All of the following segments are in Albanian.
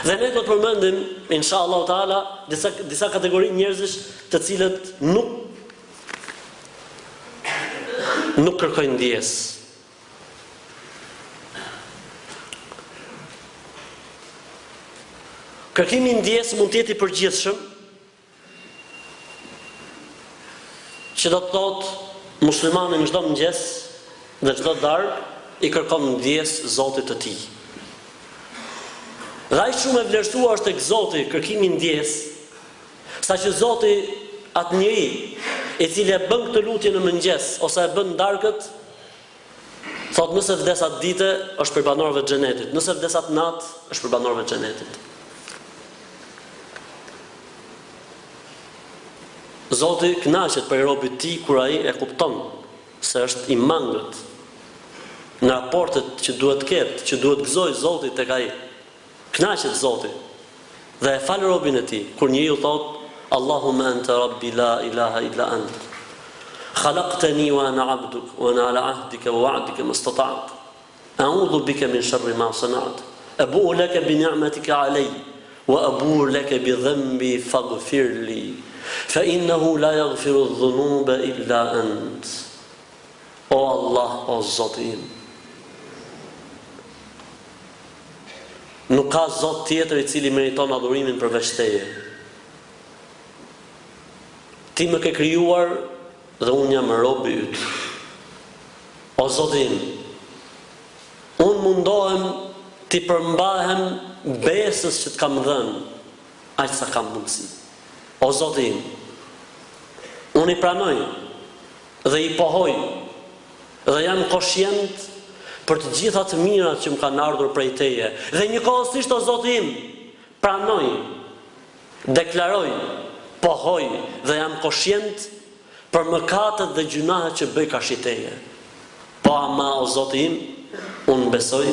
Dhe ne do të përmendim, inshallah taala, disa kategori njerëzish të cilët nuk kërkojnë ndjes. Kërkimi i ndjes mund të jetë i përgjithshëm, që do të thotë muslimani në çdo mëngjes dhe çdo darkë i kërkon ndjes Zotit të tij. Dhe aq shumë e vlerësuar është tek Zoti kërkimi i ndjes, saqë Zoti atë njeri i cili e bën këtë lutje në mëngjes ose e bën darkët, thotë nëse vdes atë ditë është për banorëve të xhenetit, nëse vdes atë natë është për banorëve të xhenetit. Zoti kënaqet për robët e tij kur ai e kupton se është i mangët në raportet që duhet të ketë, që duhet gëzojë Zoti tek ai. Kënaqet Zoti dhe e fal robën e tij kur njeriu thotë Allahumma anta rabbi la ilaha illa ant. Khalaqtani wa ana 'abduk wa ana 'ala 'ahdika wa wa'dika mastata'tu. A'udhu bika min sharri ma sana'tu. Abu'u laka bi ni'matika 'alayya wa abu'u laka bi dhanbi faghfir li. Fa innahu la yaghfiru adh-dhunuba illa ant. O Allah, o Zoti im. Nuk ka Zot tjetër i cili meriton adhurimin përveç teje. Ti më ke krijuar dhe unë jam rob i yt. O Zoti im, unë mundohem t'i përmbahem besës që t'kam dhënë, aq sa kam mundësi. O Zoti im, unë i pranoj dhe i pohoj dhe jam koshient për të gjitha të mirat që më kanë ardhur prej teje. Dhe njëkohësisht, o Zoti im, pranoj, deklaroj, pohoj dhe jam koshient për mëkatet dhe gjunahet që bëj kashit teje. Po ama, o Zoti im, unë besoj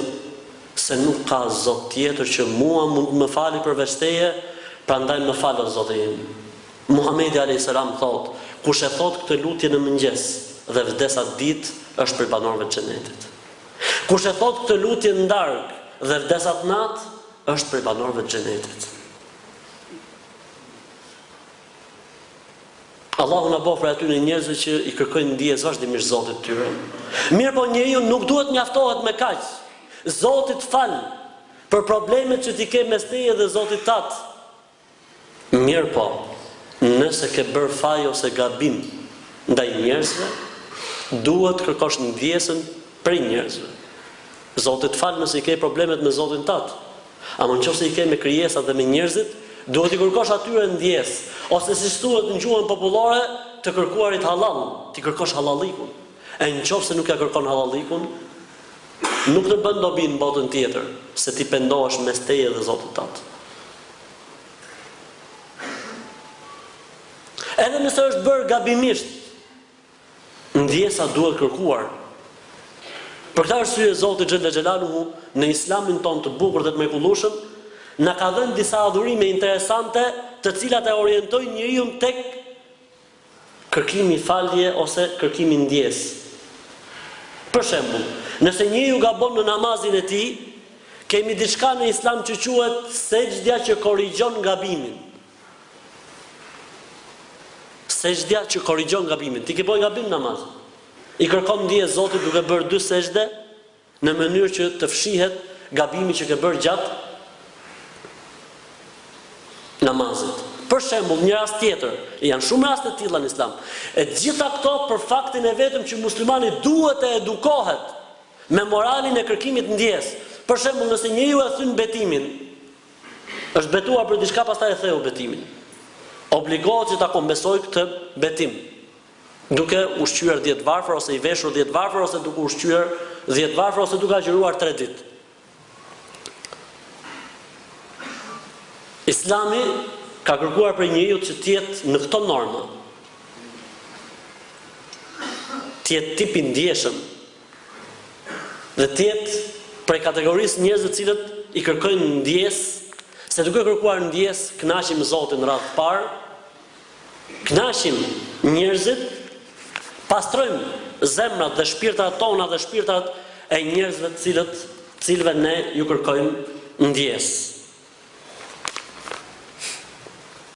se nuk ka Zot tjetër që mua mund të më fali përveç teje, prandaj më fal, o Zoti im. Muhamedi a.s. thot, kush e thot këtë lutje në mëngjes dhe vdes atë ditë, është për banorëve të xhenetit. Kush e thot këtë lutje në darkë dhe vdes atë natë, është për banorëve të xhenetit. Allahu na bëf për atyre njerëzve që i kërkojnë ndjes vazhdimisht Zotit të tyre. Mirë po njeriu nuk duhet mjaftohet me kaq. Zotit fal për problemet që ti ke mes teje dhe Zotit tat. Mirë po, nëse ke bërë faj ose gabim ndaj njerëzve, duhet kërkosh ndjesën prej njerëzve. Zotit fal nëse i ke problemet me Zotin tat. Ama nëse i ke me krijesat dhe me njerëzit, duhet i kërkosh atyre ndjes, ose si thuhet në gjuhën popullore, të kërkuarit halal, ti kërkosh halallikun. E nëse nuk ja kërkon halallikun, nuk të bën dobi në botën tjetër, se ti pendohesh mes teje dhe Zotit tat. Edhe nëse është bërë gabimisht, ndjesa duhet kërkuar. Për këtë arsye Zoti xhalla xhelaluhu në Islamin ton të bukur dhe të mrekullueshëm na ka dhënë disa adhurime interesante, të cilat e orientojnë njeriu tek kërkimi falje ose kërkimi ndjes. Për shembull, nëse njeriu gabon në namazin e tij, kemi diçka në Islam që quhet sejdja që korrigjon gabimin. Sejdja që korrigjon gabimin. Ti ke bërë gabim namaz. I kërkon ndjes Zotit duke bërë 2 sejdë në mënyrë që të fshihet gabimi që ke bërë gjatë namazit. Për shembull, një rast tjetër, janë shumë raste të tilla në Islam. E gjitha këto për faktin e vetëm që muslimani duhet të edukohet me moralin e kërkimit ndjes. Për shembull, nëse njeriu e thyn betimin, është betuar për diçka, pastaj e theu betimin. Obligohet që ta kombesoj këtë betim, duke ushqyer 10 varfër ose i veshur 10 varfër ose duke ushqyer 10 varfër ose duke agjëruar 3 ditë. Islami ka kërkuar për njeriu që të jetë në këto norma. Të jetë tip i ndjeshëm dhe të jetë prej kategorisë njerëzve të cilët i kërkojnë ndjes, se duke kërkuar ndjes, kënaqim Zotin në radhë parë, kënaqim njerëzit, pastrojmë zemrat dhe shpirtrat tona dhe shpirtrat e njerëzve të cilëve ne ju kërkojmë ndjes.